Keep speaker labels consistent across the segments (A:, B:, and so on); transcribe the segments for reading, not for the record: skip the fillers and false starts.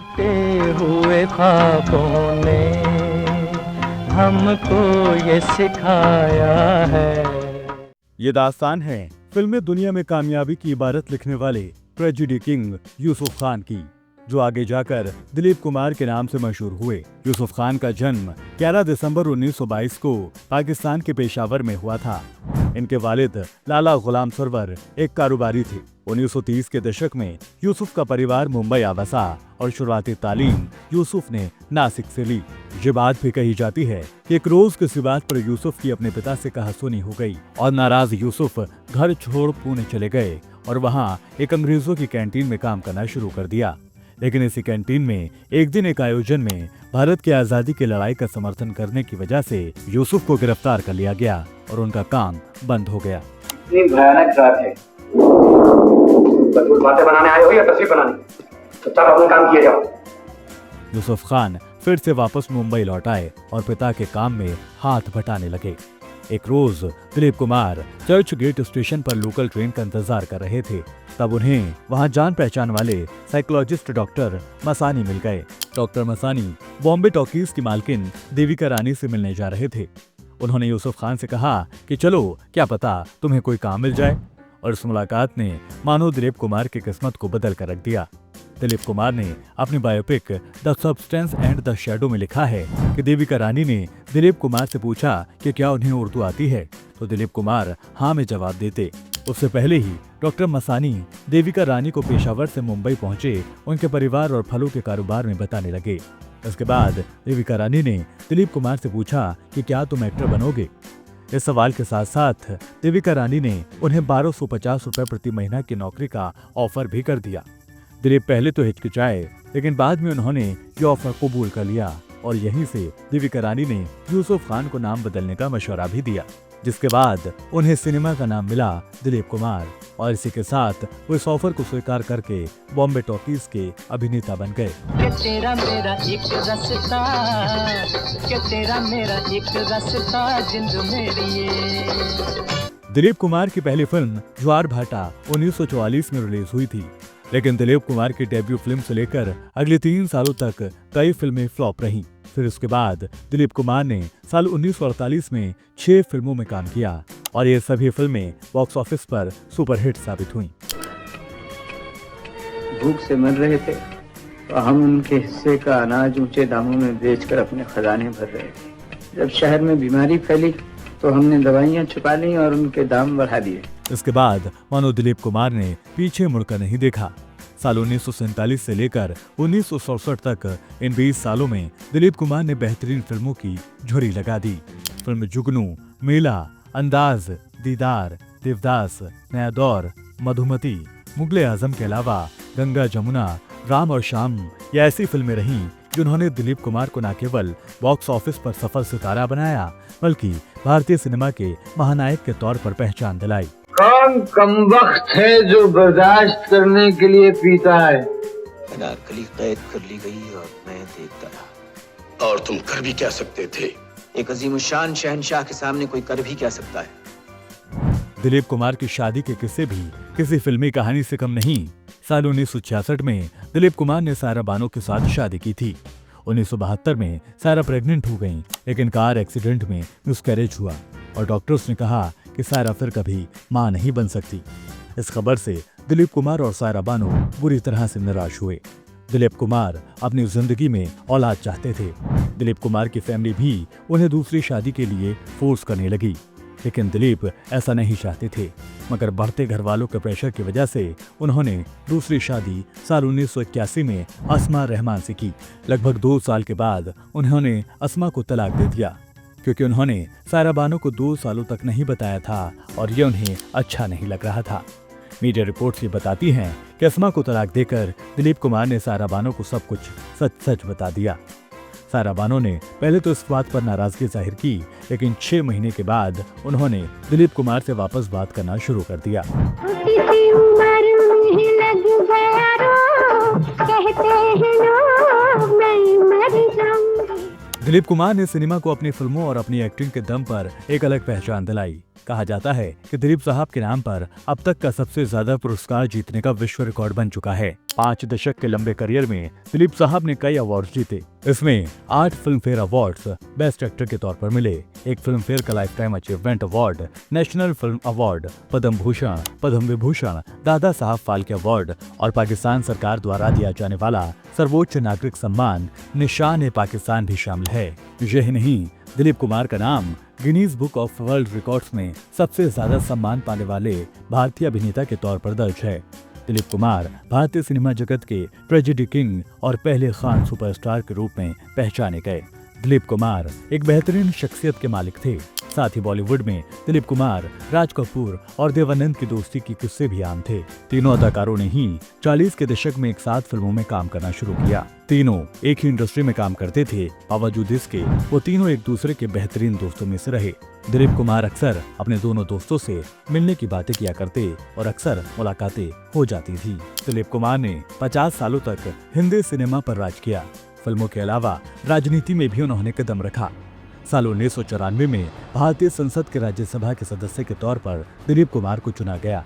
A: टूटे हुए ख्वाबों ने हमको ये सिखाया है।
B: ये दास्तान है फिल्मी दुनिया में कामयाबी की इबारत लिखने वाले ट्रेजेडी किंग यूसुफ खान की, जो आगे जाकर दिलीप कुमार के नाम से मशहूर हुए। यूसुफ खान का जन्म 11 दिसंबर 1922 को पाकिस्तान के पेशावर में हुआ था। इनके वालिद लाला गुलाम सरवर एक कारोबारी थे। 1930 के दशक में यूसुफ का परिवार मुंबई आ बसा और शुरुआती तालीम यूसुफ ने नासिक से ली। ये बात भी कही जाती है कि एक रोज किसी बात पर यूसुफ की अपने पिता से कहासुनी हो गई और नाराज यूसुफ घर छोड़ पुणे चले गए और वहाँ एक अंग्रेजों की कैंटीन में काम करना शुरू कर दिया। लेकिन इसी कैंटीन में एक दिन एक आयोजन में भारत की आजादी की लड़ाई का समर्थन करने की वजह से यूसुफ को गिरफ्तार कर लिया गया और उनका काम बंद हो गया।
C: इतनी भयानक बात है, बातें बनाने आए हो या तस्वीर बनाने? चुपचाप अपना काम किए जाओ।
B: यूसुफ खान फिर से वापस मुंबई लौट आए और पिता के काम में हाथ बटाने लगे। एक रोज दिलीप कुमार चर्च गेट स्टेशन पर लोकल ट्रेन का इंतजार कर रहे थे। तब उन्हें वहां जान पहचान वाले साइकोलॉजिस्ट डॉक्टर मसानी मिल गए। डॉक्टर मसानी बॉम्बे टॉकीज की मालकिन देविका रानी से मिलने जा रहे थे। उन्होंने यूसुफ खान से कहा कि चलो, क्या पता तुम्हें कोई काम मिल जाए। और इस मुलाकात ने मानो दिलीप कुमार की किस्मत को बदल कर रख दिया। दिलीप कुमार ने अपनी biopic the substance and the shadow में लिखा है कि देविका रानी ने दिलीप कुमार से पूछा कि क्या उन्हें उर्दू आती है, तो दिलीप कुमार हाँ में जवाब देते। उससे पहले ही डॉक्टर मसानी देविका रानी को पेशावर से मुंबई पहुंचे उनके परिवार और फलों के कारोबार में बताने लगे। इसके बाद देविका रानी ने दिलीप कुमार से पूछा कि क्या तुम एक्टर बनोगे। इस सवाल के साथ साथ देविका रानी ने उन्हें 1250 रुपए प्रति महीना की नौकरी का ऑफर भी कर दिया। दिलीप पहले तो हिचकिचाए, लेकिन बाद में उन्होंने ये ऑफर कबूल कर लिया और यहीं से देविका रानी ने यूसुफ खान को नाम बदलने का मशवरा भी दिया, जिसके बाद उन्हें सिनेमा का नाम मिला दिलीप कुमार। और इसी के साथ वो इस ऑफर को स्वीकार करके बॉम्बे टॉकीज के अभिनेता बन गए।
A: तेरा मेरा एक रास्ता, तेरा मेरा एक रास्ता, जिंद मेरी ये।
B: दिलीप कुमार की पहली फिल्म ज्वार भाटा 1944 में रिलीज हुई थी, लेकिन दिलीप कुमार की डेब्यू फिल्म से लेकर अगले 3 सालों तक कई फिल्में फ्लॉप रहीं। फिर उसके बाद दिलीप कुमार ने साल 1948 में 6 फिल्मों में काम किया और ये सभी फिल्में बॉक्स ऑफिस पर सुपरहिट साबित हुईं।
D: भूख से मर रहे थे तो हम उनके हिस्से का अनाज ऊंचे दामों में बेचकर अपने खजाने भर रहे थे। जब शहर में बीमारी फैली तो हमने दवाइयां छुपा ली और उनके दाम बढ़ा दिए।
B: इसके बाद मानो दिलीप कुमार ने पीछे मुड़कर नहीं देखा। साल 1947 से लेकर 1967 तक इन 20 सालों में दिलीप कुमार ने बेहतरीन फिल्मों की झुर्री लगा दी। फिल्म जुगनू, मेला, अंदाज, दीदार, देवदास, नया दौर, मधुमती, मुगले आजम के अलावा गंगा जमुना, राम और श्याम ये ऐसी फिल्में रहीं जिन्होंने दिलीप कुमार को न केवल बॉक्स ऑफिस पर सफल सितारा बनाया, बल्कि भारतीय सिनेमा के महानायक के तौर पर पहचान दिलाई।
E: कौन कमबख्त है जो बर्दाश्त करने के लिए पीता है?
F: अनारकली कैद कर ली गई और मैं देखता रहा।
G: और तुम कर भी क्या सकते थे?
F: एक अजीमुशान शहंशाह के सामने कोई कर भी क्या सकता है?
B: दिलीप कुमार की शादी के किस्से भी किसी फिल्मी कहानी से कम नहीं। साल 1966 में दिलीप कुमार ने सारा बानो के साथ शादी की थी। 1972 में सारा प्रेग्नेंट हो गईं, लेकिन कार एक्सीडेंट में मिसकैरेज हुआ और डॉक्टर्स ने कहा कि सारा फिर कभी मां नहीं बन सकती। इस खबर से दिलीप कुमार और सारा बानो बुरी तरह से निराश हुए। दिलीप कुमार अपनी जिंदगी में औलाद चाहते थे। दिलीप कुमार की फैमिली भी उन्हें दूसरी शादी के लिए फोर्स करने लगी, लेकिन दिलीप ऐसा नहीं चाहते थे। मगर बढ़ते घर वालों के प्रेशर की वजह से उन्होंने दूसरी शादी साल 1981 में अस्मा रहमान से की। लगभग 2 साल के बाद उन्होंने अस्मा को तलाक दे दिया, क्योंकि उन्होंने सारा बानो को 2 सालों तक नहीं बताया था और ये उन्हें अच्छा नहीं लग रहा था। मीडिया रिपोर्ट्स ये बताती हैं कि अस्मा को तलाक देकर दिलीप कुमार ने सारा बानो को सब कुछ सच सच बता दिया। सारा बानो ने पहले तो इस बात पर नाराजगी जाहिर की, लेकिन 6 महीने के बाद उन्होंने दिलीप कुमार से वापस बात करना शुरू कर दिया। दिलीप कुमार ने सिनेमा को अपनी फिल्मों और अपनी एक्टिंग के दम पर एक अलग पहचान दिलाई। कहा जाता है कि दिलीप साहब के नाम पर अब तक का सबसे ज्यादा पुरस्कार जीतने का विश्व रिकॉर्ड बन चुका है। 5 दशक के लंबे करियर में दिलीप साहब ने कई अवार्ड्स जीते। इसमें 8 Filmfare awards best actor के तौर पर मिले, एक फिल्म फेयर का lifetime achievement award, national film award, Padma Bhushan, Padma Vibhushan, Dadasaheb Phalke award और पाकिस्तान सरकार द्वारा दिया जाने वाला सर्वोच्च नागरिक सम्मान निशान पाकिस्तान भी शामिल है। यही नहीं, दिलीप कुमार का नाम Guinness book of world records में सबसे ज्यादा सम्मान पाने वाले भारतीय अभिनेता के तौर पर दर्ज है। दिलीप कुमार भारतीय सिनेमा जगत के ट्रेजेडी किंग और पहले खान सुपरस्टार के रूप में पहचाने गए। दिलीप कुमार एक बेहतरीन शख्सियत के मालिक थे। साथ ही बॉलीवुड में दिलीप कुमार, राज कपूर और देवानंद की दोस्ती की किस्से भी आम थे। तीनों अदाकारों ने ही 40 के दशक में एक साथ फिल्मों में काम करना शुरू किया। तीनों एक ही इंडस्ट्री में काम करते थे, बावजूद इसके वो तीनों एक दूसरे के बेहतरीन दोस्तों में से रहे। दिलीप कुमार अक्सर अपने दोनों दोस्तों से मिलने की बातें किया करते और अक्सर मुलाकातें हो जाती थी। दिलीप कुमार ने 50 सालों तक हिंदी सिनेमा पर राज किया। फिल्मों के अलावा राजनीति में भी उन्होंने कदम रखा। साल 1994 में भारतीय संसद के राज्यसभा के सदस्य के तौर पर दिलीप कुमार को चुना गया।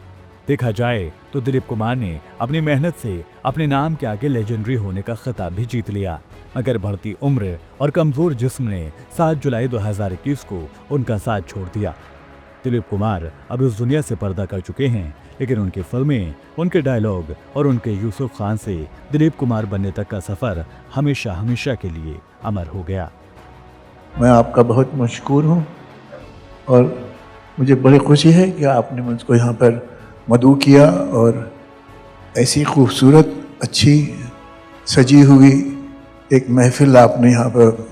B: देखा जाए तो दिलीप कुमार ने अपनी मेहनत से अपने नाम के आगे लेजेंडरी होने का खिताब भी जीत लिया, मगर बढ़ती उम्र और कमजोर जिस्म ने 7 जुलाई 2021 को उनका साथ छोड़ दिया। दिलीप कुमार अब इस दुनिया से पर्दा कर चुके हैं, लेकिन उनकी फिल्में, उनके डायलॉग और उनके यूसुफ खान से दिलीप कुमार बनने तक का सफर हमेशा हमेशा के लिए अमर हो गया।
G: मैं आपका बहुत मशकूर हूँ और मुझे बड़ी खुशी है कि आपने मुझको यहाँ पर मदऊ किया और ऐसी खूबसूरत, अच्छी, सजी हुई एक महफिल आपने यहाँ पर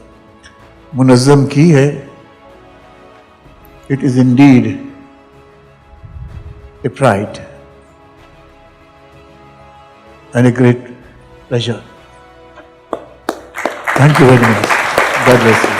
G: मुनज़्ज़म की है। It is Indeed a pride and a great pleasure. Thank you very much. God bless you.